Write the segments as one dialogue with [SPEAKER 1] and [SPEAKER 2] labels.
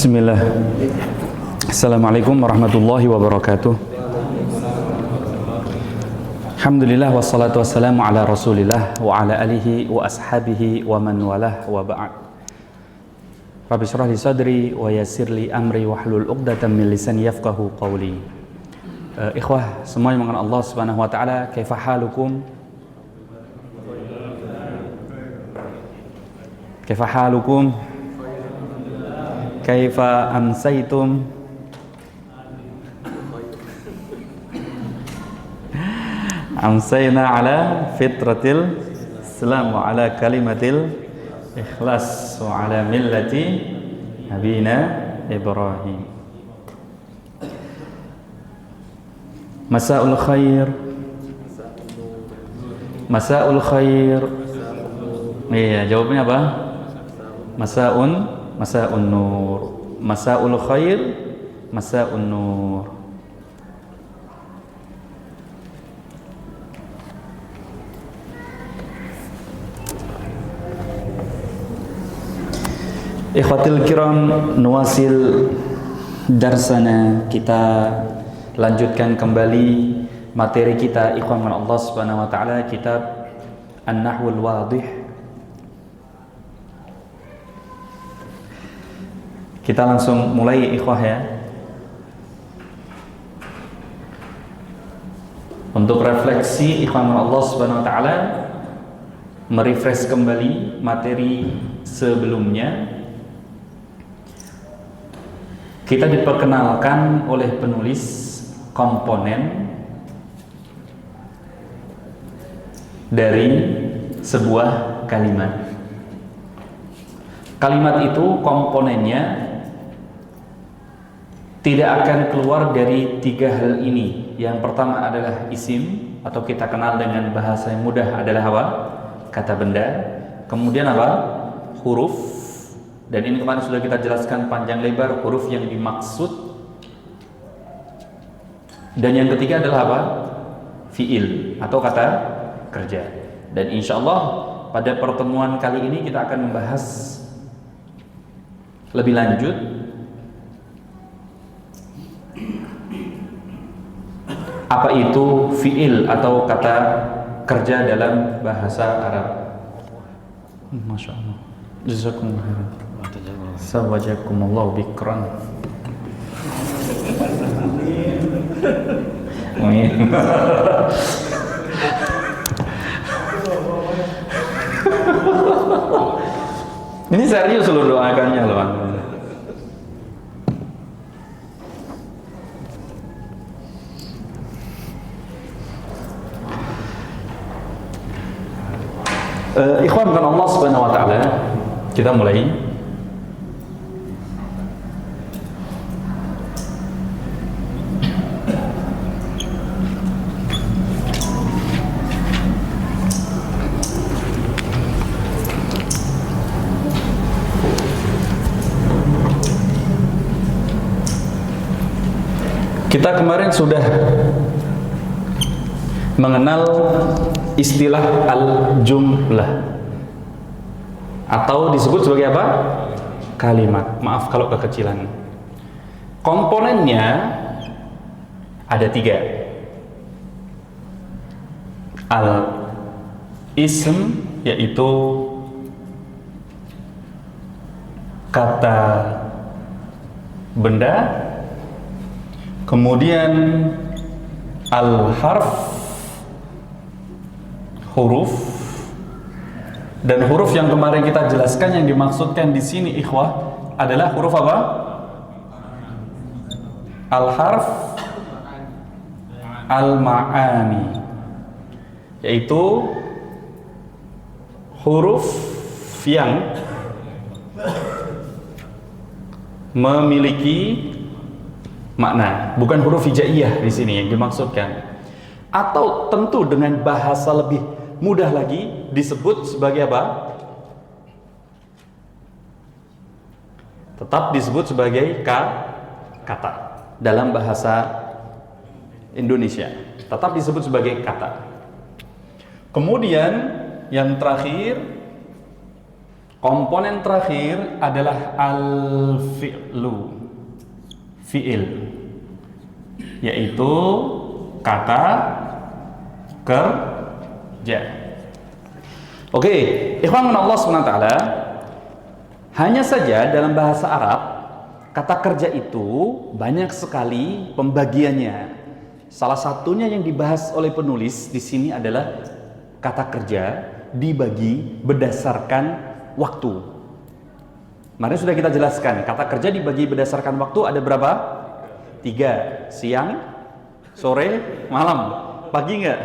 [SPEAKER 1] Bismillah. Assalamualaikum warahmatullahi wabarakatuh. Alhamdulillah wassalatu wassalamu ala rasulillah wa ala alihi wa ashabihi wa man walah wa ba'd. Rabbi shrah li sadri wa yassir li amri wahlul 'uqdatam min lisani yafqahu qawli. Ikhwah semua yang mengenal Allah Subhanahu wa taala, kaifa halukum? Kaifa halukum? Kaifa amsaitum? Amsayna ala fitratil Islam wa ala kalimatil ikhlas wa ala millati nabina Ibrahim. Masaul khair. Masaul khair. Iya, jawabnya apa? Masaun nur. Masaul khair, masaun nur. Ikhwatil kiram, nuwasil darsana, kita lanjutkan kembali materi kita ikhwan Allah Subhanahu wa taala, kitab An-Nahwul Wadih. Kita langsung mulai ikhwah ya. Untuk refleksi ikhwan Allah Subhanahu wa taala, merefresh kembali materi sebelumnya. Kita diperkenalkan oleh penulis komponen dari sebuah kalimat. Kalimat itu komponennya tidak akan keluar dari tiga hal ini. Yang pertama adalah isim, atau kita kenal dengan bahasa yang mudah adalah apa? Kata benda. Kemudian apa? Huruf. Dan ini kemarin sudah kita jelaskan panjang lebar huruf yang dimaksud. Dan yang ketiga adalah apa? Fi'il atau kata kerja. Dan insya Allah pada pertemuan kali ini kita akan membahas lebih lanjut apa itu fi'il atau kata kerja dalam bahasa Arab. Masya Allah. Jazakumullah khairan. Sawajakumullah bikran. Amin. Ini serius loh doakannya loh. Ikhwan kan Allah Subhanahu wa taala, kita mulai. Kita kemarin sudah mengenal istilah al-jumlah atau disebut sebagai apa? Kalimat. Maaf kalau kekecilan. Komponennya ada tiga. Al-ism, yaitu kata benda. Kemudian al-harf, huruf. Dan huruf yang kemarin kita jelaskan yang dimaksudkan di sini ikhwah adalah huruf apa? Al-harf al-ma'ani, yaitu huruf yang memiliki makna, bukan huruf hijaiyah di sini yang dimaksudkan. Atau tentu dengan bahasa lebih mudah lagi disebut sebagai apa? Tetap disebut sebagai kata dalam bahasa Indonesia. Tetap disebut sebagai kata. Kemudian yang terakhir Komponen terakhir adalah al-fi'lu, fi'il, yaitu kata kerja. Oke, ikhwan Allah SWT, hanya saja dalam bahasa Arab kata kerja itu banyak sekali pembagiannya. Salah satunya yang dibahas oleh penulis di sini adalah kata kerja dibagi berdasarkan waktu. Kemarin sudah kita jelaskan, kata kerja dibagi berdasarkan waktu ada berapa? 3, siang, sore, malam. Pagi enggak?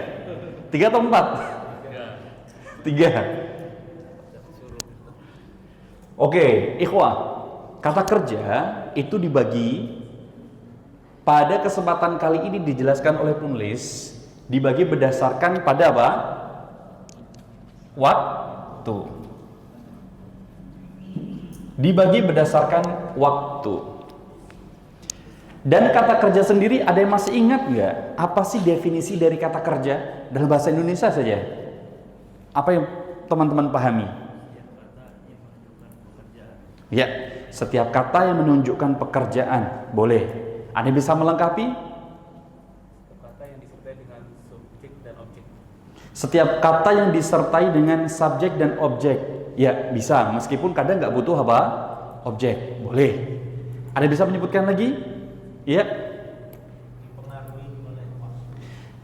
[SPEAKER 1] 3 atau 4? 3. Oke, ikhwah, kata kerja itu dibagi, pada kesempatan kali ini dijelaskan oleh penulis, dibagi berdasarkan pada apa? Waktu. Dibagi berdasarkan waktu. Dan kata kerja sendiri, ada yang masih ingat nggak? Apa sih definisi dari kata kerja dalam bahasa Indonesia saja? Apa yang teman-teman pahami? Ya, setiap kata yang menunjukkan pekerjaan, boleh. Ada yang bisa melengkapi?
[SPEAKER 2] Kata yang disertai dengan subjek dan objek.
[SPEAKER 1] Setiap kata yang disertai dengan subjek dan objek, ya bisa. Meskipun kadang nggak butuh apa? Objek, boleh. Ada yang bisa menyebutkan lagi? Ya.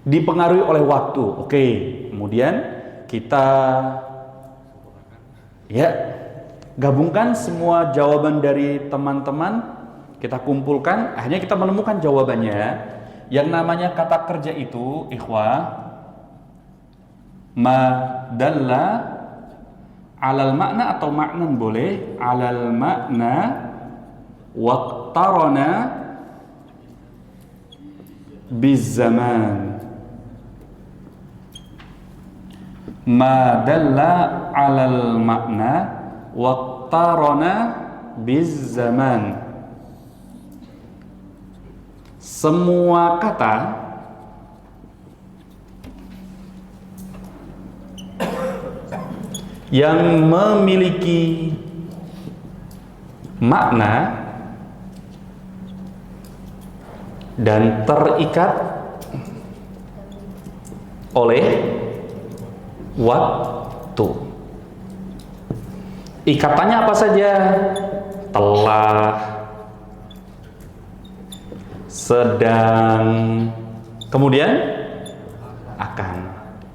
[SPEAKER 1] Dipengaruhi oleh waktu. Oke. Kemudian kita ya gabungkan semua jawaban dari teman-teman, kita kumpulkan, akhirnya kita menemukan jawabannya. Yang namanya kata kerja itu, ikhwah, ma dalla alal makna atau maknan boleh, alal makna waqtarana bizaman. Ma dalla alal makna waqtarana bizaman. Semua kata yang memiliki makna dan terikat oleh waktu. Ikatannya apa saja? Telah, sedang, kemudian akan.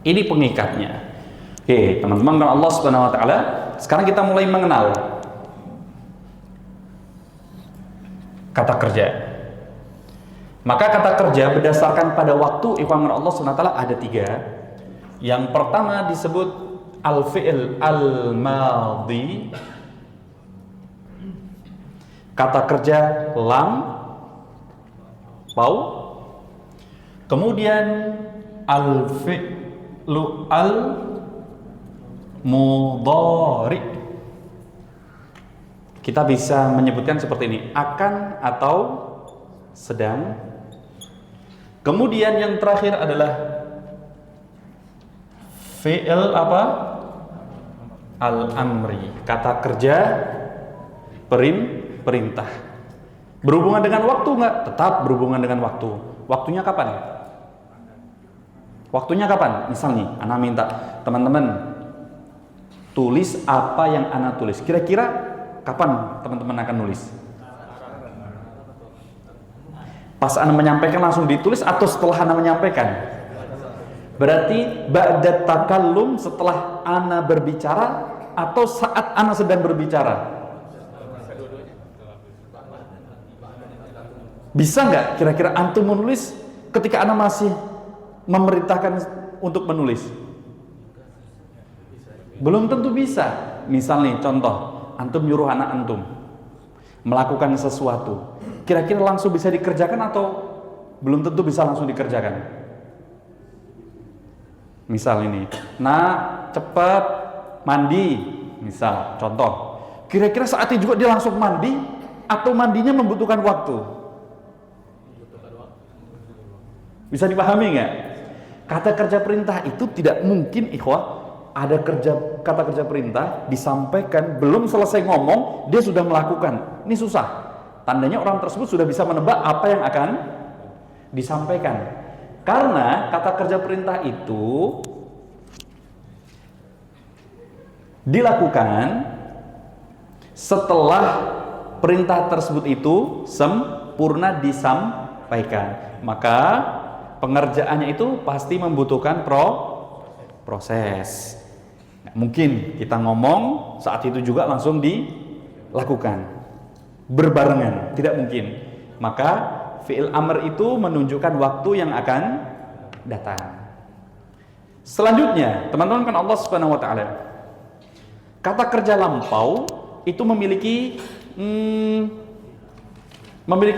[SPEAKER 1] Ini pengikatnya. Oke, teman-teman, karena Allah Subhanahu wa taala, sekarang kita mulai mengenal kata kerja. Maka kata kerja berdasarkan pada waktu, ikhwan Allah Subhanahu wa taala, ada 3. Yang pertama disebut al-fi'il al-madhi. Kata kerja lam, pau. Kemudian al-fi'lu al-mudhari. Kita bisa menyebutkan seperti ini, akan atau sedang. Kemudian yang terakhir adalah fi'il apa? Al-amri. Kata kerja perintah. Berhubungan dengan waktu nggak? Tetap berhubungan dengan waktu. Waktunya kapan? Waktunya kapan? Misalnya, Ana minta teman-teman tulis apa yang Ana tulis. Kira-kira kapan teman-teman akan nulis? Pas Ana menyampaikan langsung ditulis atau setelah Ana menyampaikan? Berarti ba'da takallum, setelah Ana berbicara atau saat Ana sedang berbicara? Bisa nggak kira-kira antum menulis ketika Ana masih memerintahkan untuk menulis? Belum tentu bisa. Misal nih contoh, antum nyuruh anak antum melakukan sesuatu, kira-kira langsung bisa dikerjakan atau belum tentu bisa langsung dikerjakan? Misal ini, nah cepat mandi, misal contoh, kira-kira saat itu juga dia langsung mandi atau mandinya membutuhkan waktu? Bisa dipahami nggak? Kata kerja perintah itu tidak mungkin, ikhwah, ada kata kerja perintah disampaikan, belum selesai ngomong dia sudah melakukan. Ini susah. Tandanya orang tersebut sudah bisa menebak apa yang akan disampaikan. Karena kata kerja perintah itu dilakukan setelah perintah tersebut itu sempurna disampaikan. Maka pengerjaannya itu pasti membutuhkan proses. Mungkin kita ngomong saat itu juga langsung dilakukan berbarengan, tidak mungkin. Maka fi'il amr itu menunjukkan waktu yang akan datang. Selanjutnya, teman-teman, kan Allah Subhanahu wa taala kata kerja lampau itu memiliki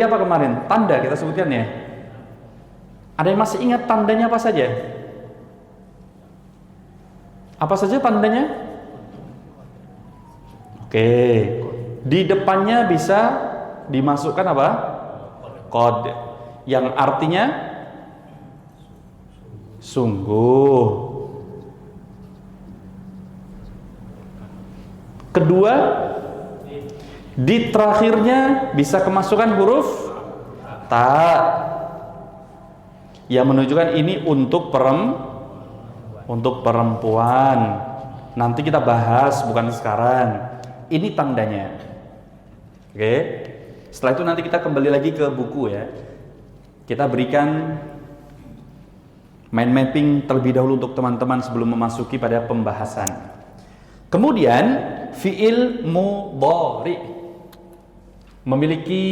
[SPEAKER 1] apa kemarin? Tanda kita sebutkan ya. Ada yang masih ingat tandanya apa saja? Apa saja tandanya? Oke, di depannya bisa dimasukkan apa? Qad, yang artinya sungguh. Kedua, di terakhirnya bisa kemasukan huruf ta, yang menunjukkan ini untuk perempuan. Nanti kita bahas, bukan sekarang. Ini tandanya. Oke. Setelah itu nanti kita kembali lagi ke buku ya. Kita berikan mind mapping terlebih dahulu untuk teman-teman sebelum memasuki pada pembahasan. Kemudian fi'il mudhari memiliki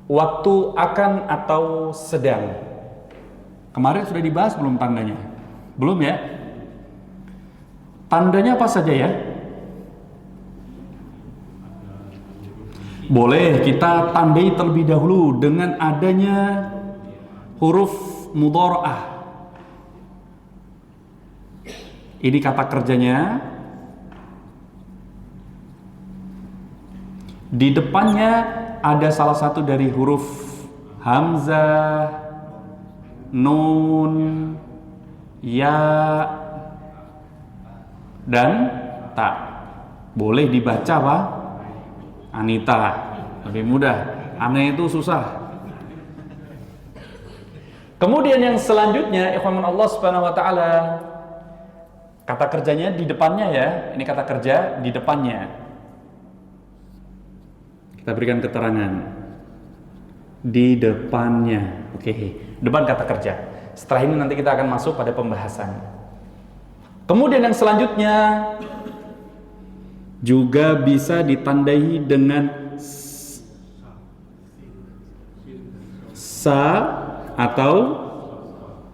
[SPEAKER 1] waktu akan atau sedang. Kemarin sudah dibahas belum tandanya? Belum ya? Tandanya apa saja ya? Boleh kita tandai terlebih dahulu dengan adanya huruf mudhara'ah. Ini kata kerjanya. Di depannya ada salah satu dari huruf hamzah, nun, ya, dan ta. Boleh dibaca Pak Anita, lebih mudah. Aneh itu susah. Kemudian yang selanjutnya, ikhwan Allah Subhanahu wa taala, kata kerjanya di depannya ya. Ini kata kerja di depannya. Kita berikan keterangan. Di depannya. Oke, depan kata kerja. Setelah ini nanti kita akan masuk pada pembahasan. Kemudian yang selanjutnya juga bisa ditandai dengan sa atau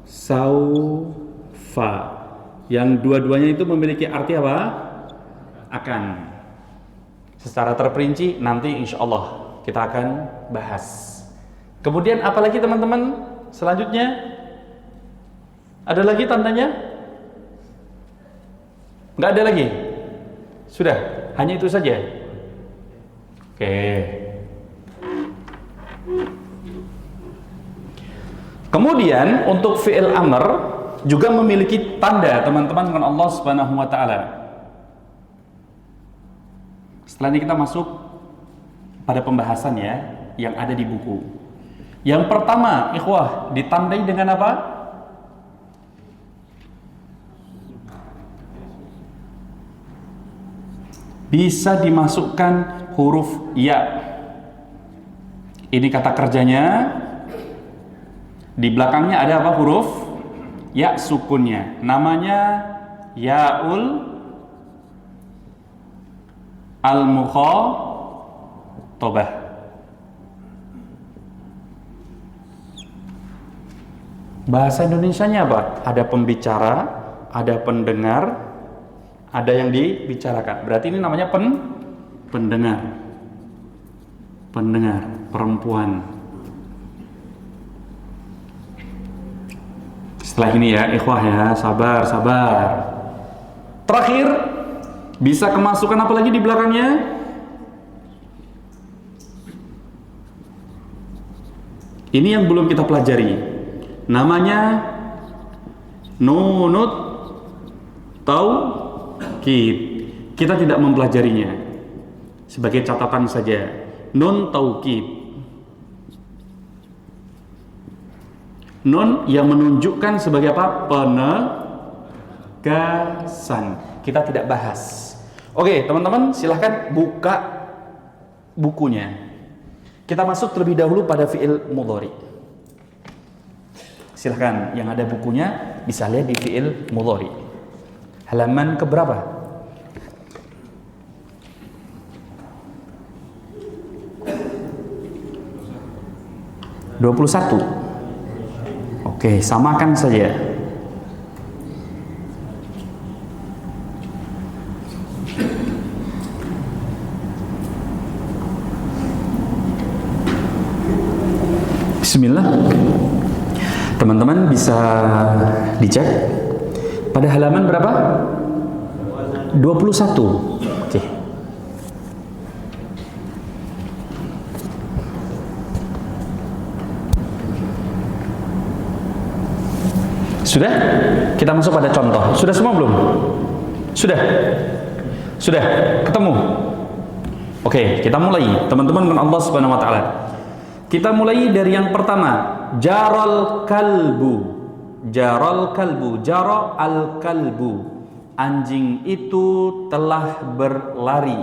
[SPEAKER 1] saufa. Yang dua-duanya itu memiliki arti apa? Akan. Secara terperinci nanti insya Allah kita akan bahas. Kemudian apalagi teman-teman selanjutnya? Ada lagi tandanya? Nggak ada lagi? Sudah, hanya itu saja. Oke. Kemudian untuk fi'il amr juga memiliki tanda, teman-teman, dengan Allah Subhanahu wa taala. Setelah ini kita masuk pada pembahasan ya yang ada di buku. Yang pertama, ikhwah, ditandai dengan apa? Bisa dimasukkan huruf ya. Ini kata kerjanya. Di belakangnya ada apa? Huruf ya sukunnya. Namanya yaul al-mukhatabah. Bahasa Indonesianya apa? Ada pembicara, ada pendengar, ada yang dibicarakan. Berarti ini namanya pendengar. Pendengar, perempuan. Setelah ini ya, ikhwah ya, sabar. Terakhir, bisa kemasukan apa lagi di belakangnya? Ini yang belum kita pelajari. Namanya nunut taukid. Kita tidak mempelajarinya. Sebagai catatan saja. Nun taukid. Nun yang menunjukkan sebagai apa? Penegasan. Kita tidak bahas. Oke, teman-teman silahkan buka bukunya. Kita masuk terlebih dahulu pada fi'il mudhari. Silahkan, yang ada bukunya bisa lihat di fi'il mudhari. Halaman keberapa? (21). Oke, samakan saja. Bismillah. Teman-teman bisa dicek pada halaman berapa? 21. Oke. Sudah? Kita masuk pada contoh. Sudah semua belum? Sudah? Sudah? Ketemu? Oke, kita mulai. Teman-teman dengan Allah Subhanahu wa taala. Kita mulai dari yang pertama. Jaral kalbu. Jaral kalbu. Jara al kalbu. Anjing itu telah berlari.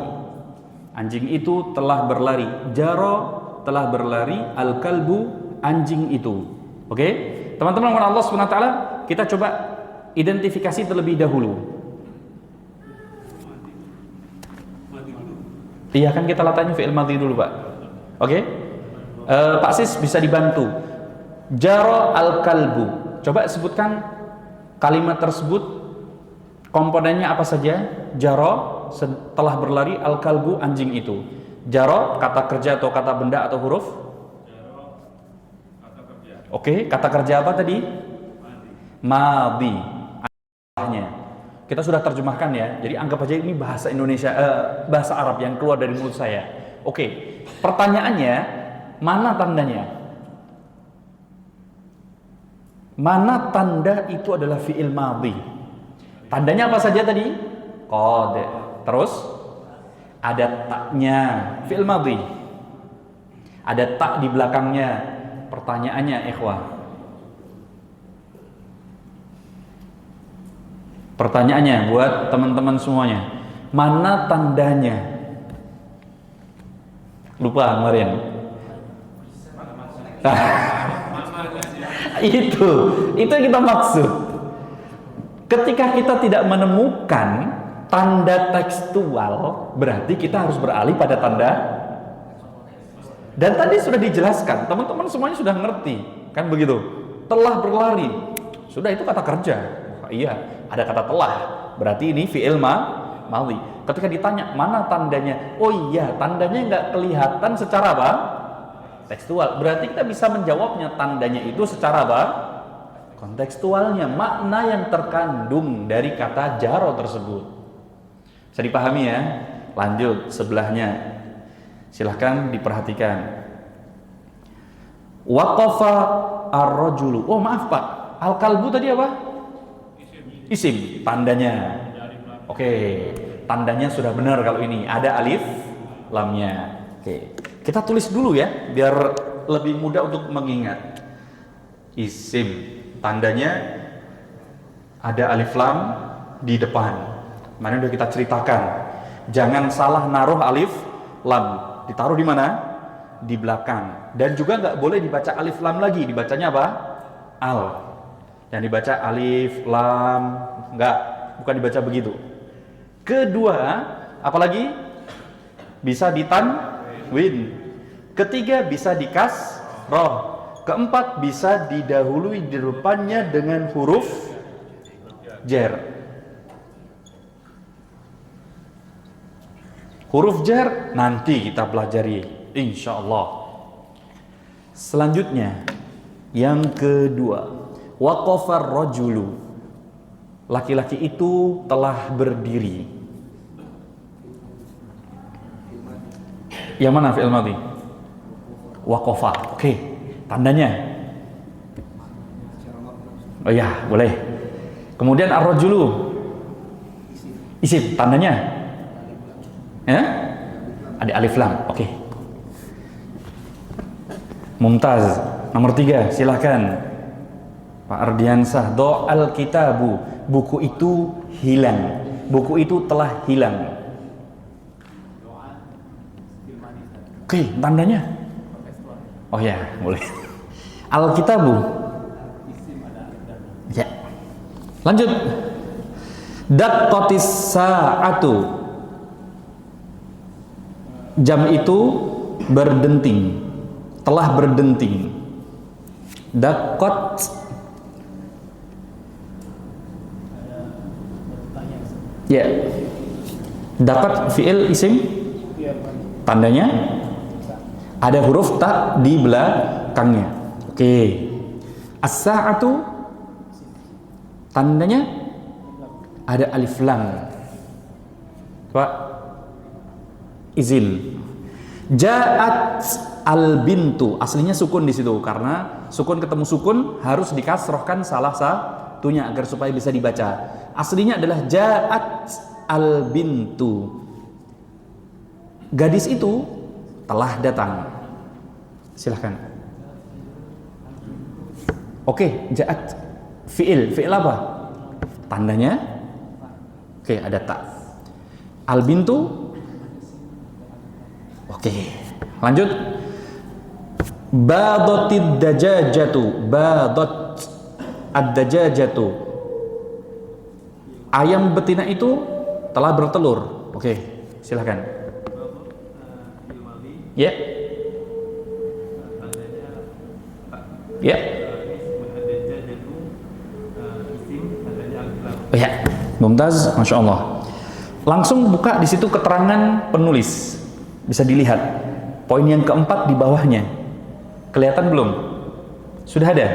[SPEAKER 1] Anjing itu telah berlari. Jara telah berlari. Al kalbu, anjing itu. Oke? Teman-teman dengan Allah Subhanahu wa taala, kita coba identifikasi terlebih dahulu. Iya kan, kita latihnya fi'il madhi dulu, Pak. Oke? Pak Sis bisa dibantu. Jara al-kalbu. Coba sebutkan kalimat tersebut, komponennya apa saja? Jara setelah berlari, al-kalbu anjing itu. Jara kata kerja atau kata benda atau huruf?
[SPEAKER 2] Jaro kata kerja.
[SPEAKER 1] Oke, kata kerja apa tadi? Madhi. Kita sudah terjemahkan ya. Jadi anggap aja ini bahasa Indonesia, bahasa Arab yang keluar dari mulut saya. Oke. Pertanyaannya, mana tandanya? Mana tanda itu adalah fi'il madhi? Tandanya apa saja tadi? Qad. Terus ada taknya, fi'il madhi. Ada tak di belakangnya. Pertanyaannya, ikhwah. Pertanyaannya buat teman-teman semuanya, mana tandanya? Lupa kemarin. Itu yang kita maksud. Ketika kita tidak menemukan tanda tekstual, berarti kita harus beralih pada tanda. Dan tadi sudah dijelaskan, teman-teman semuanya sudah ngerti, kan begitu? Telah berlari, sudah itu kata kerja. Iya, ada kata telah, berarti ini fi'il madhi. Ketika ditanya mana tandanya, oh iya, tandanya nggak kelihatan secara apa? Tekstual. Berarti kita bisa menjawabnya tandanya itu secara apa? Kontekstualnya, makna yang terkandung dari kata jaro tersebut. Bisa dipahami ya? Lanjut sebelahnya. Silahkan diperhatikan. Waqafa ar-rajulu. Oh maaf Pak, al-kalbu tadi apa? Isim, tandanya. Oke, tandanya sudah benar kalau ini ada alif lamnya. Oke, kita tulis dulu ya biar lebih mudah untuk mengingat. Isim, tandanya ada alif lam di depan. Mana udah kita ceritakan. Jangan salah naruh alif lam. Ditaruh di mana? Di belakang. Dan juga nggak boleh dibaca alif lam lagi. Dibacanya apa? Al. Yang dibaca alif, lam, enggak, bukan dibaca begitu. Kedua, apalagi? Bisa ditanwin. Ketiga, bisa dikasroh. Keempat, bisa didahului di depannya dengan huruf jar. Huruf jar nanti kita pelajari, insya Allah. Selanjutnya, yang kedua. Waqafar rajulu, laki-laki itu telah berdiri. Yang mana fi'il madhi? Waqafa. Oke, tandanya. Oh ya, boleh. Kemudian ar-rajulu. Isim, tandanya? Ya? Ada alif lam. Oke. Mumtaz. Nomor 3, silahkan. Pak Ardiansah. Do'al kitabu. Buku itu hilang. Buku itu telah hilang. Oke, tandanya? Oh ya, boleh. Al-kitabu. Ya. Lanjut. Daqqatis sa'atu. Jam itu berdenting. Telah berdenting. Daqqat. Ya. Daqqat fi'il isim. Tandanya ada huruf ta di belakangnya. Oke. As-sa'atu tandanya ada alif lam. Pak izin. Ja'at al-bintu. Aslinya sukun di situ karena sukun ketemu sukun harus dikasrohkan salah satunya agar supaya bisa dibaca. Aslinya adalah ja'at al-bintu. Gadis itu telah datang. Silahkan. Oke, ja'at fi'il. Fi'il apa? Tandanya? Oke, ada ta. Al-bintu. Oke, lanjut. Badatid dajajatu. Badat ad-dajajatu. Ayam betina itu telah bertelur. Oke, silahkan. Ya. Ya. Oh ya, Mumtaz, masya Allah. Langsung buka di situ keterangan penulis, bisa dilihat. Poin yang keempat di bawahnya, kelihatan belum? Sudah ada.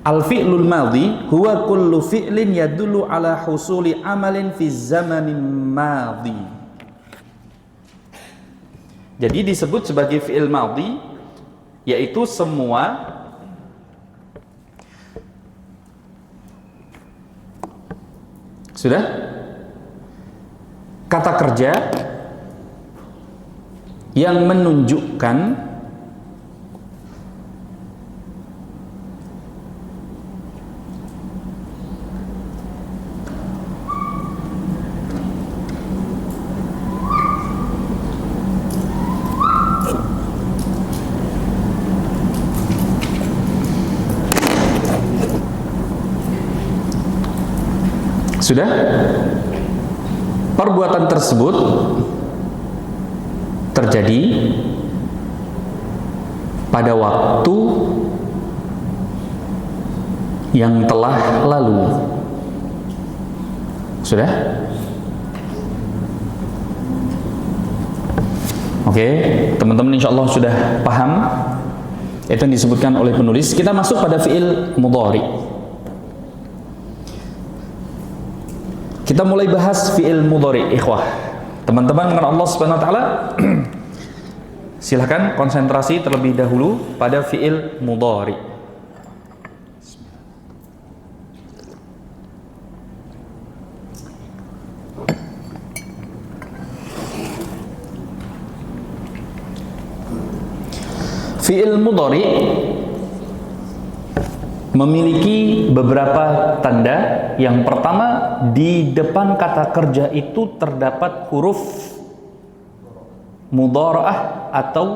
[SPEAKER 1] Al-fi'lul madhi huwa kullu fi'lin yadullu ala husuli amalin fi zamanin madhi. Jadi disebut sebagai fi'il madhi, yaitu semua sudah kata kerja yang menunjukkan sudah perbuatan tersebut terjadi pada waktu yang telah lalu. Sudah? Oke, teman-teman insya Allah sudah paham. Itu yang disebutkan oleh penulis. Kita masuk pada fi'il mudhari. Kita mulai bahas fi'il mudhari, ikhwah. Teman-teman dengan Allah Subhanahu wa taala, silahkan konsentrasi terlebih dahulu pada fi'il mudhari. Fi'il mudhari memiliki beberapa tanda. Yang pertama, di depan kata kerja itu terdapat huruf mudhara'ah atau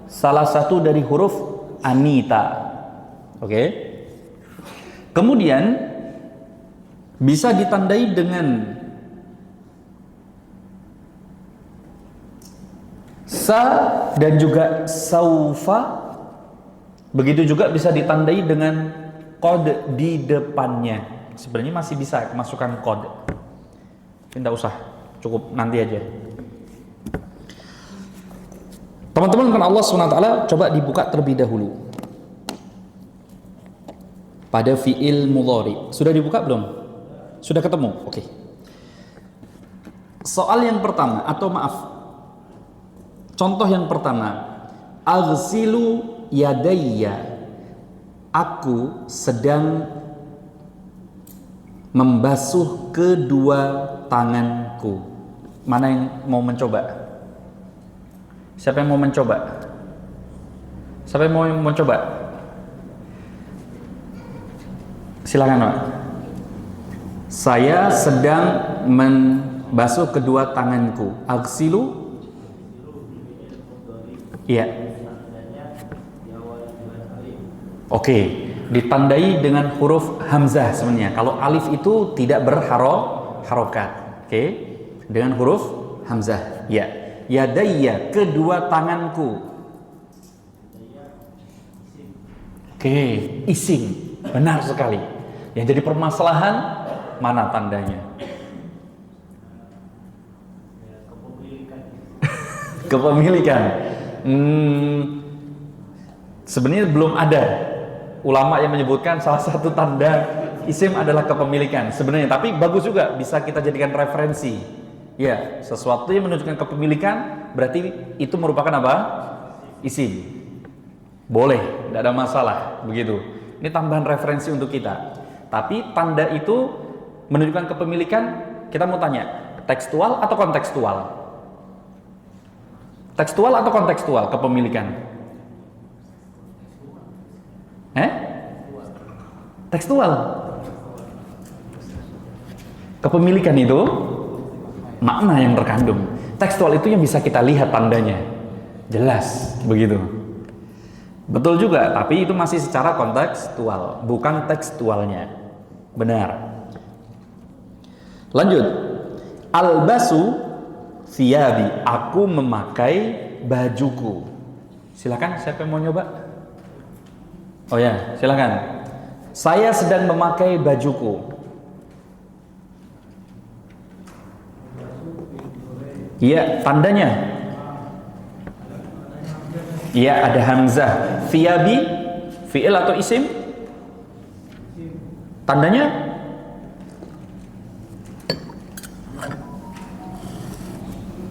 [SPEAKER 1] salah satu dari huruf anita. Oke. Kemudian bisa ditandai dengan sa dan juga saufa. Begitu juga bisa ditandai dengan qad di depannya. Sebenarnya masih bisa masukkan qad. Tidak usah, cukup nanti aja. Teman-teman kan Allah SWT coba dibuka terlebih dahulu pada fi'il mudhari. Sudah dibuka belum? Sudah ketemu? Oke. Soal yang pertama, atau maaf, contoh yang pertama, aghsilu yadayya. Aku sedang Membasuh kedua tanganku. Mana yang mau mencoba? Siapa yang mau mencoba? Siapa yang mau mencoba? Silakan, Pak. Saya sedang membasuh kedua tanganku. Aghsilu. Iya. Oke, ditandai dengan huruf hamzah sebenarnya. Kalau alif itu tidak berharokat. Oke, dengan huruf hamzah. Ya. Yadayya, kedua tanganku. Oke, isim. Benar sekali. Yang jadi permasalahan mana tandanya? Kepemilikan. Sebenarnya belum ada ulama yang menyebutkan salah satu tanda isim adalah kepemilikan sebenarnya, tapi bagus juga bisa kita jadikan referensi. Ya, sesuatu yang menunjukkan kepemilikan berarti itu merupakan apa? Isim. Boleh, tidak ada masalah begitu. Ini tambahan referensi untuk kita. Tapi tanda itu menunjukkan kepemilikan, kita mau tanya, tekstual atau kontekstual? Tekstual atau kontekstual kepemilikan? Tekstual. Kepemilikan itu makna yang terkandung. Tekstual itu yang bisa kita lihat tandanya. Jelas, begitu. Betul juga, tapi itu masih secara kontekstual, bukan tekstualnya. Benar. Lanjut. Albasu thiyabi, aku memakai bajuku. Silakan, siapa yang mau nyoba? Oh ya, silakan. Saya sedang memakai bajuku. Iya, tandanya. Iya, ada hamzah. Thiyabi, fi'il atau isim? Tandanya?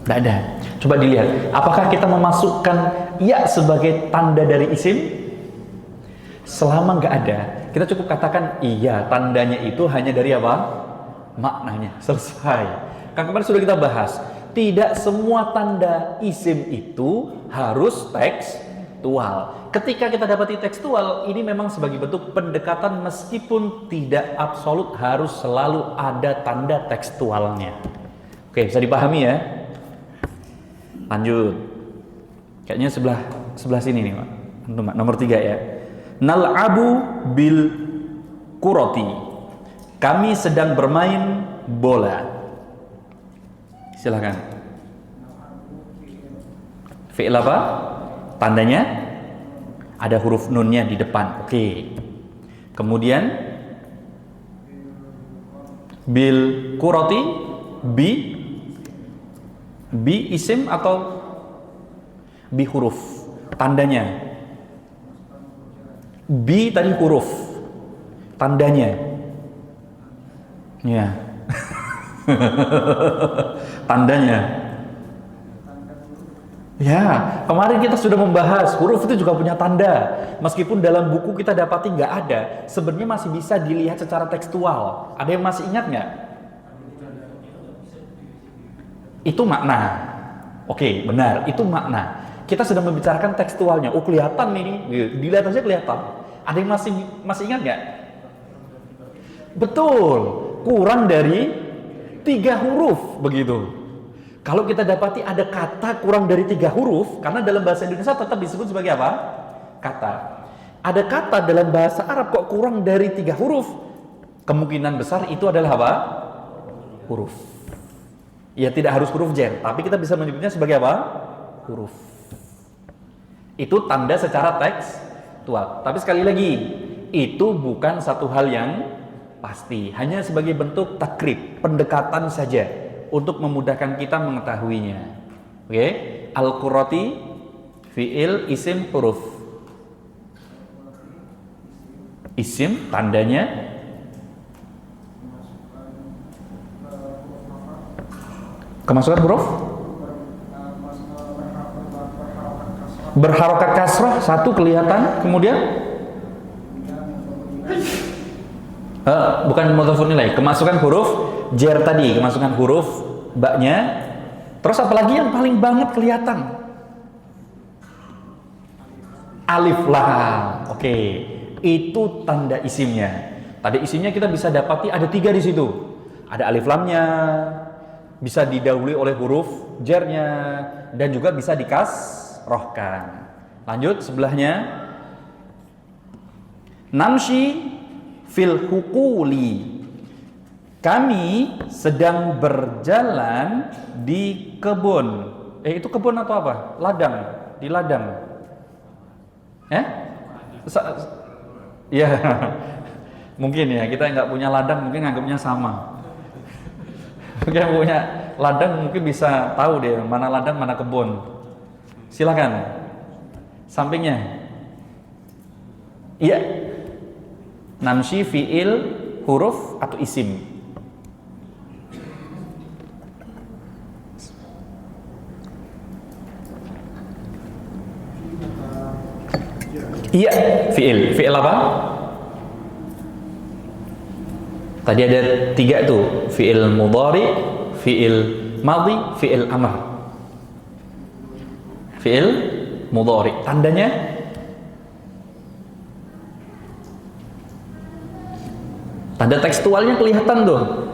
[SPEAKER 1] Tidak ada. Coba dilihat. Apakah kita memasukkan ya sebagai tanda dari isim? Selama nggak ada, kita cukup katakan iya, tandanya itu hanya dari apa? Maknanya. Selesai. Kan kemarin sudah kita bahas. Tidak semua tanda isim itu harus tekstual. Ketika kita dapati tekstual, ini memang sebagai bentuk pendekatan meskipun tidak absolut harus selalu ada tanda tekstualnya. Oke, bisa dipahami ya? Lanjut. Kayaknya sebelah sini nih, Pak. Nomor 3 ya. Nal'abu bil kuroti. Kami sedang bermain bola. Silakan. Fi'il apa? Tandanya ada huruf nunnya di depan. Oke. Kemudian bil kuroti, bi isim atau bi huruf? Tandanya. Bi tadi huruf, tandanya, ya, tandanya, ya. Kemarin kita sudah membahas huruf itu juga punya tanda, meskipun dalam buku kita dapati nggak ada, sebenarnya masih bisa dilihat secara tekstual. Ada yang masih ingat nggak? Itu makna. Oke, benar, itu makna. Kita sedang membicarakan tekstualnya. Oh, kelihatan ini, dilihat aja kelihatan. Ada yang masih ingat nggak? Betul, kurang dari 3 huruf begitu. Kalau kita dapati ada kata kurang dari 3 huruf, karena dalam bahasa Indonesia tetap disebut sebagai apa? Kata. Ada kata dalam bahasa Arab kok kurang dari 3 huruf, kemungkinan besar itu adalah apa? Huruf. Ya, tidak harus huruf jar, tapi kita bisa menyebutnya sebagai apa? Huruf. Itu tanda secara tekstual. Tapi sekali lagi, itu bukan satu hal yang pasti, hanya sebagai bentuk takrib, pendekatan saja untuk memudahkan kita mengetahuinya. Oke? Al-qurrati, fi'il, isim, huruf. Isim tandanya kemasukan huruf berharokat kasrah, satu kelihatan, kemudian Bukan mudhafun ilaih, kemasukan huruf jar tadi, kemasukan huruf ba-nya. Terus apalagi yang paling banget kelihatan? Alif lam. Oke, itu tanda isimnya. Tanda isimnya kita bisa dapati ada 3 di situ. Ada alif lamnya, bisa didahului oleh huruf jarnya, dan juga bisa dikasrohkan. Lanjut sebelahnya. Namshi fil hukuli. Kami sedang berjalan di kebun. Itu kebun atau apa? Ladang. Di ladang. Ya, mungkin ya kita nggak punya ladang, mungkin nganggapnya sama. Mungkin yang punya ladang mungkin bisa tahu deh mana ladang mana kebun. Silakan. Sampingnya. Iya. Namshi fiil huruf atau isim. Iya, fiil. Fiil apa? Tadi ada 3 tuh, fiil mudhari, fiil madhi, fiil amr. Fiil mudhari. Tandanya tanda tekstualnya kelihatan tuh.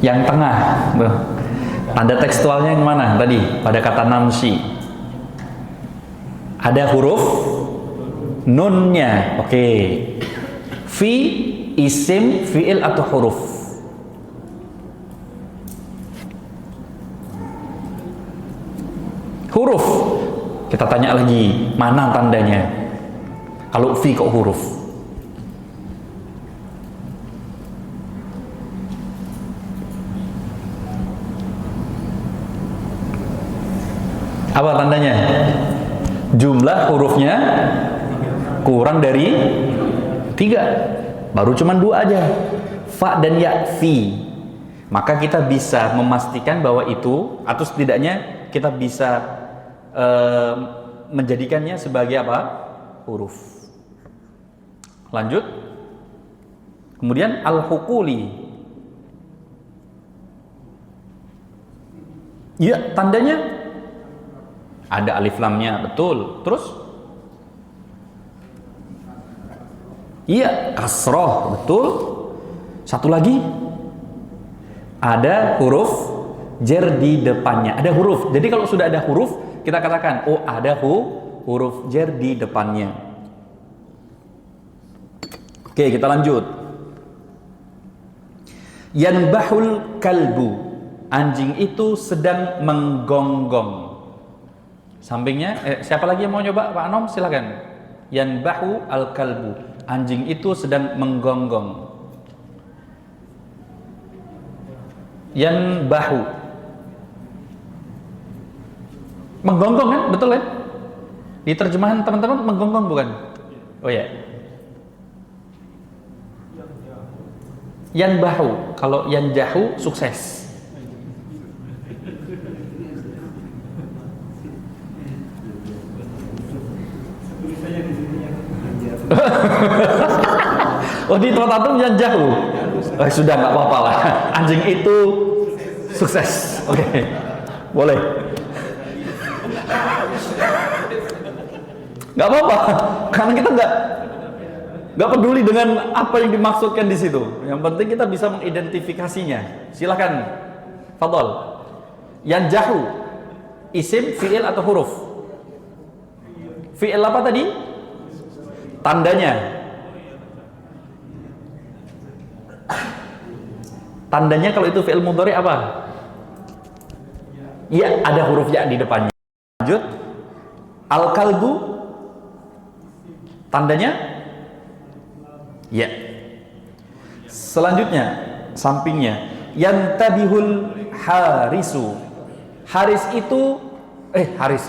[SPEAKER 1] Yang tengah, tanda tekstualnya yang mana tadi? Pada kata namshi ada huruf nunnya. Oke. Fi, isim, fiil atau huruf? Huruf. Kita tanya lagi, mana tandanya? Kalau fi kok huruf? Apa tandanya? Jumlah hurufnya kurang dari 3. Baru cuman 2 aja. Fa dan ya, fi. Maka kita bisa memastikan bahwa itu, atau setidaknya kita bisa menjadikannya sebagai apa? Huruf. Lanjut. Kemudian al-hukuli. Iya, tandanya ada alif lamnya, betul. Terus? Iya, kasroh, betul. Satu lagi, ada huruf jar di depannya. Ada huruf. Jadi kalau sudah ada huruf, kita katakan, oh ada huruf jar di depannya. Oke, kita lanjut. Yanbahul kalbu. Anjing itu sedang menggonggong. Sampingnya, siapa lagi yang mau nyoba? Pak Anom, silakan. Yanbahu al-kalbu. Anjing itu sedang menggonggong. Yanbahu. Menggonggong kan? Betul kan? Di terjemahan teman-teman menggonggong bukan? Oh ya. Yanbahu. Kalau yanjahu sukses. Oh, di tempat antum yang jauh. Sudah nggak apa-apa lah. Anjing itu sukses. Oke. Boleh. Nggak apa-apa. Karena kita nggak peduli dengan apa yang dimaksudkan di situ. Yang penting kita bisa mengidentifikasinya. Silakan. Fadhol. Yang jauh. Isim, fiil atau huruf? Fiil apa tadi? Tandanya. Tandanya kalau itu fi'il mudhari apa? Ya, ada huruf ya di depannya. Lanjut. Al-kalbu. Tandanya? Ya. Selanjutnya, sampingnya. Yantabihul harisu. Haris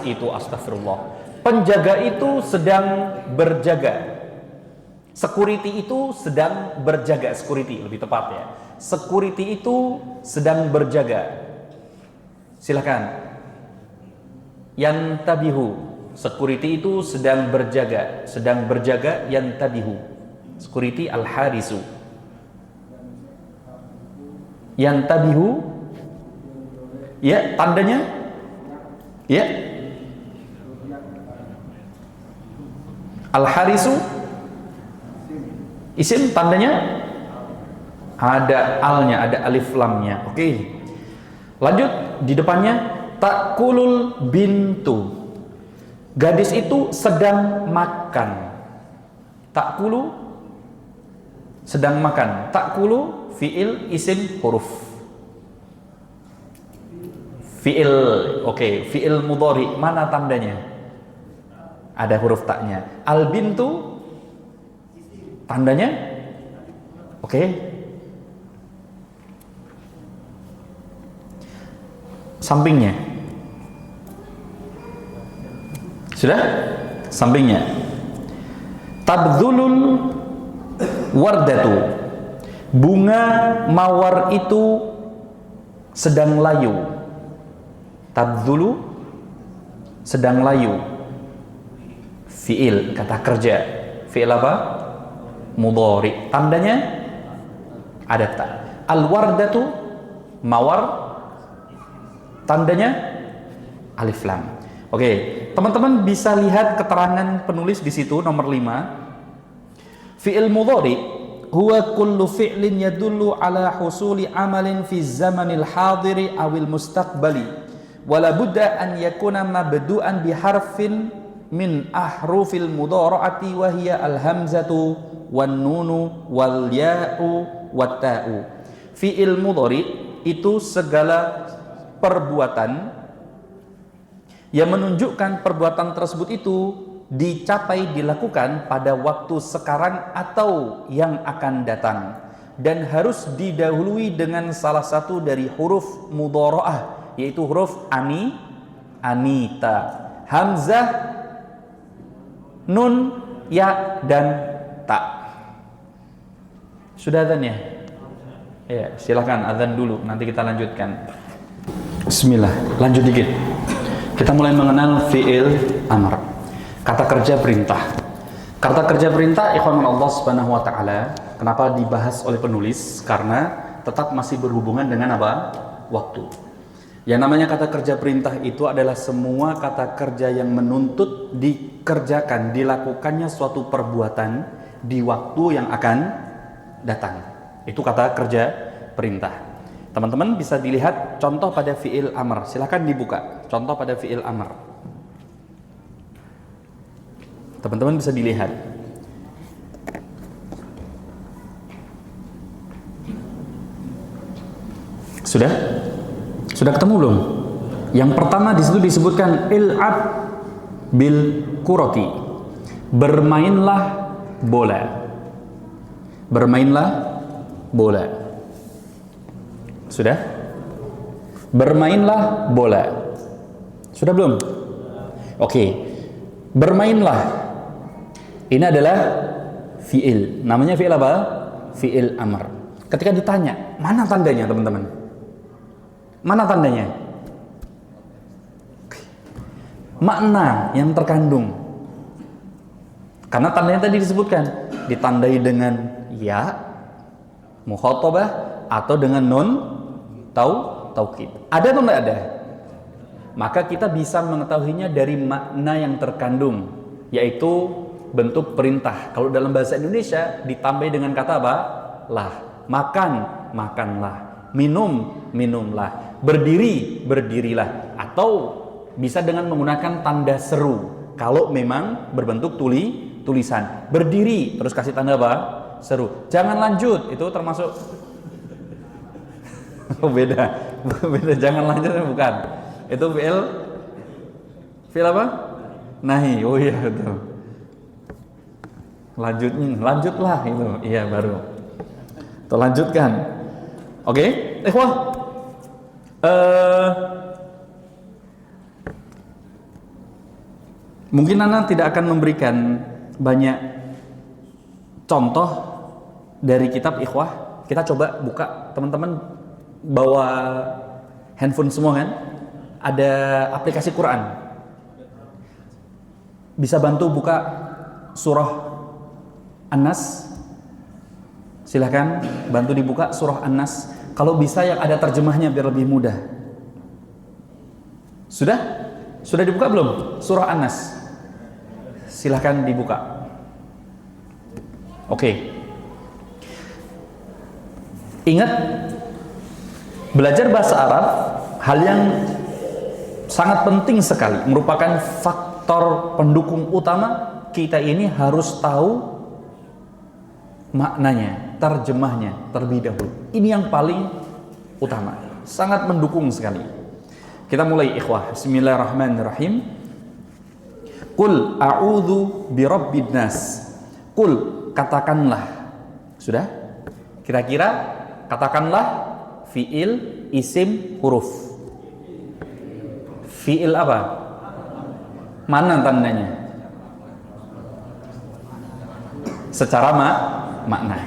[SPEAKER 1] itu astagfirullah. Penjaga itu sedang berjaga. Security itu sedang berjaga. Security lebih tepat ya. Security itu sedang berjaga. Silakan. Yantabihu. Security itu sedang berjaga. Sedang berjaga, yantabihu. Security al-harisu. Yantabihu. Ya, tandanya. Ya. Al-harisu. Isim tandanya ada alnya, ada alif lamnya. Oke. Lanjut di depannya takulul bintu. Gadis itu sedang makan. Takulu sedang makan. Takulu fiil isim huruf. Fiil, oke, fiil mudhari mana tandanya? Ada huruf taknya. Al bintu tandanya? Oke. Sampingnya. Sudah? Sampingnya. Tabdzulul wardatu. Bunga mawar itu sedang layu. Tabdzulu sedang layu. Fiil, kata kerja. Fiil apa? Mudhari. Tandanya ada ta. Al-wardatu mawar, tandanya alif lam. Oke, teman-teman bisa lihat keterangan penulis di situ nomor 5. Fi'il mudhari huwa kullu fi'lin yadullu ala husuli amalin fi zamanil hadiri awil mustaqbali wala budda an yakuna mabdu'an bi harfin min ahrufil mudhara'ati wa hiya al hamzatu wan nunu wal ya'u wat ta'u. Fi'il mudhari itu segala perbuatan yang menunjukkan perbuatan tersebut itu dicapai, dilakukan pada waktu sekarang atau yang akan datang, dan harus didahului dengan salah satu dari huruf mudhara'ah, yaitu huruf anita, hamzah, nun, ya, dan ta. Sudah adzan ya? Ya, silakan adzan dulu, nanti kita lanjutkan. Bismillah, lanjut dikit. Kita mulai mengenal fi'il amr, kata kerja perintah. Kata kerja perintah, ikhwan Allah Subhanahu wa taala, kenapa dibahas oleh penulis? Karena tetap masih berhubungan dengan apa? Waktu. Yang namanya kata kerja perintah itu adalah semua kata kerja yang menuntut dikerjakan, dilakukannya suatu perbuatan di waktu yang akan datang. Itu kata kerja perintah. Teman-teman bisa dilihat contoh pada fi'il amr. Silahkan dibuka contoh pada fi'il amr. Teman-teman bisa dilihat. Sudah? Sudah ketemu belum? Yang pertama di situ disebutkan il'ab bil kurati. Bermainlah bola. Bermainlah bola. Sudah? Bermainlah bola. Sudah belum? Oke. Bermainlah. Ini adalah fi'il. Namanya fi'il apa? Fi'il amr. Ketika ditanya, mana tandanya teman-teman? Mana tandanya? Makna yang terkandung. Karena tandanya tadi disebutkan, ditandai dengan ya, mukhatabah, atau dengan nun taukid. Ada atau tidak ada? Maka kita bisa mengetahuinya dari makna yang terkandung, yaitu bentuk perintah. Kalau dalam bahasa Indonesia ditambah dengan kata apa? Lah. Makan, makanlah. Minum, minumlah. Berdiri, berdirilah. Atau bisa dengan menggunakan tanda seru. Kalau memang berbentuk tulisan. Berdiri, terus kasih tanda apa? Seru. Jangan lanjut, itu termasuk oh, beda. Jangan lanjut, bukan. Itu fi'il apa? Nahi. Oh iya betul. Lanjutlah itu. Iya baru. Tuh lanjutkan. Oke, ikhwah. Mungkin Anda tidak akan memberikan banyak contoh dari kitab ikhwah. Kita coba buka, teman-teman bawa handphone semua kan? Ada aplikasi Quran. Bisa bantu buka surah An-Nas? Silahkan bantu dibuka surah An-Nas. Kalau bisa yang ada terjemahnya biar lebih mudah. Sudah? Sudah dibuka belum? Surah An-Nas. Silahkan dibuka. Oke. Ingat, belajar bahasa Arab hal yang sangat penting sekali, merupakan faktor pendukung utama. Kita ini harus tahu maknanya, terjemahnya terlebih dahulu. Ini yang paling utama, sangat mendukung sekali. Kita mulai ikhwah. Bismillahirrahmanirrahim. Qul a'udzu birabbin nas. Qul, katakanlah. Sudah? Kira-kira katakanlah fiil, isim, huruf. Fiil apa? Mana tandanya? Secara makna.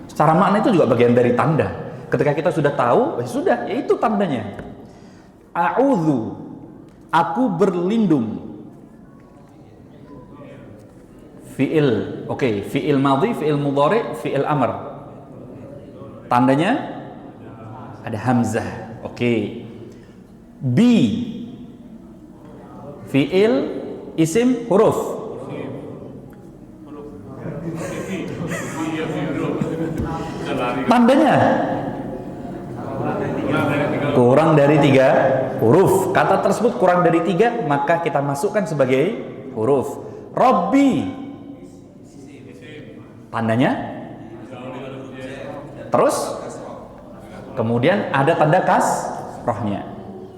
[SPEAKER 1] Secara makna itu juga bagian dari tanda. Ketika kita sudah tahu, sudah, ya itu tandanya. A'udzu, aku berlindung. Fiil, oke, fiil madhi, fiil mudhari, fiil amr. Tandanya ada hamzah. Oke. Bi, fiil, isim, huruf. Tandanya kurang dari 3 huruf. Kata tersebut kurang dari 3, maka kita masukkan sebagai huruf. Rabbi, tandanya terus kemudian ada tanda kasrohnya.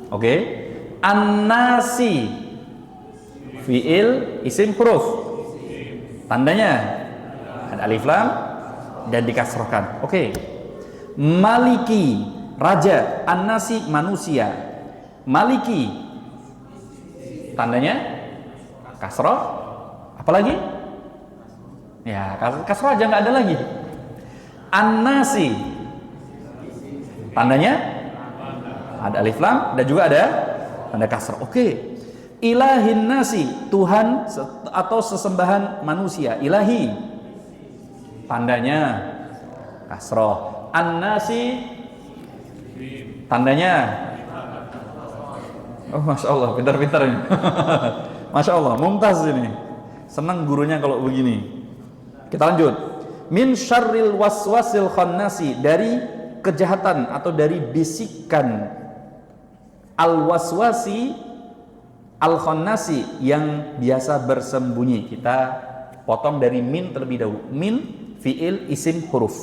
[SPEAKER 1] Oke. An-nasi, fiil, isim, huruf. Tandanya ada alif lam dan dikasrohkan. Oke. Maliki, raja. An-nasi, manusia. Maliki, tandanya kasroh. Apalagi? Ya, kasroh aja nggak ada lagi. An-nasi, tandanya ada alif lam dan juga ada tanda kasroh. Oke. Ilahin nasi, Tuhan atau sesembahan manusia. Ilahi, tandanya kasroh. An-nasi, tandanya, oh masya Allah, pintar-pintar ini. Masya Allah, mumtaz ini. Senang gurunya kalau begini. Kita lanjut. Min syarril waswasil khannasi, dari kejahatan atau dari bisikan al-waswasi al-khannasi, yang biasa bersembunyi. Kita potong dari min terlebih dahulu. Min, fiil, isim, huruf.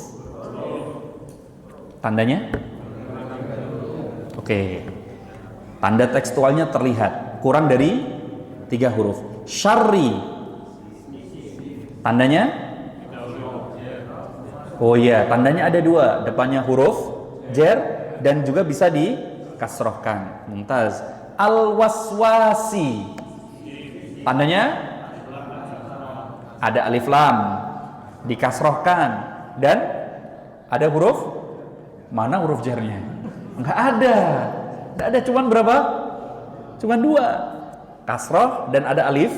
[SPEAKER 1] Tandanya? Oke. Tanda tekstualnya terlihat. Kurang dari 3 huruf. Syarri, tandanya? Oh iya, tandanya ada 2. Depannya huruf jer dan juga bisa dikasrohkan. Mumtaz. Al-waswasi, tandanya ada alif lam, dikasrohkan, dan ada huruf, mana huruf jarnya? Enggak ada. Enggak ada, cuman berapa? Cuman 2. Kasroh dan ada alif.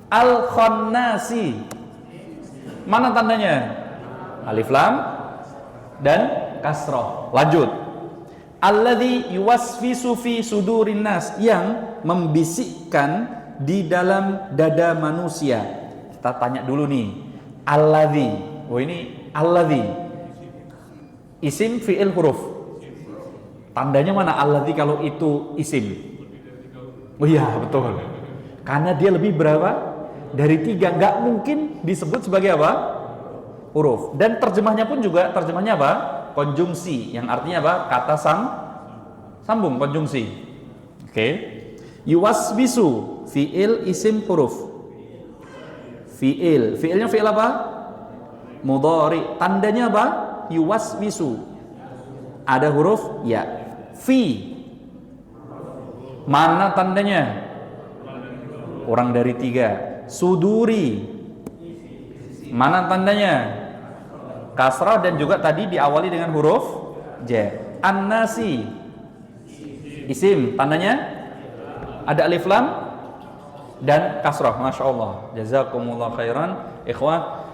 [SPEAKER 1] Al-khannasi, mana tandanya? Alif lam dan kasroh. Lanjut. Alladzi yuwaswisu fi sudurin nas, yang membisikkan di dalam dada manusia. Kita tanya dulu nih. Alladzi. Oh ini alladzi. Isim, fiil, huruf. Tandanya mana alladzi kalau itu isim? Oh iya, betul. Karena dia lebih berapa? Dari 3. Nggak mungkin disebut sebagai apa? Huruf. Dan terjemahnya pun juga, terjemahnya apa? Konjungsi, yang artinya apa? Kata sambung, konjungsi. Oke. Yuwaswisu, fiil, isim, huruf. Fiil, fiilnya fiil apa? Mudhari. Tandanya apa? Yuwaswisu. Ada huruf ya. Fi, mana tandanya? Kurang dari 3. Suduri, mana tandanya? Kasrah dan juga tadi diawali dengan huruf j. An-nasi, isim, tandanya ada alif lam dan kasrah. Masya Allah. Jazakumullah khairan. Ikhwah,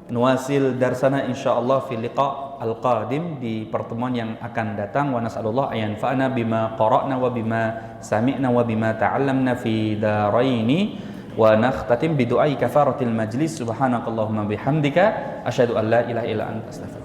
[SPEAKER 1] nuwasil darsana insyaallah fi liqa al-qadim, di pertemuan yang akan datang. Wa nas'alullah ayan fa'ana bima qara'na wa bima sami'na wa bima ta'allamna fi daraini. Wa nakhtatim bi du'ai kafaratil majlis. Subhanakallahumma bihamdika asyhadu an la ilaha illa anta astaghfiruka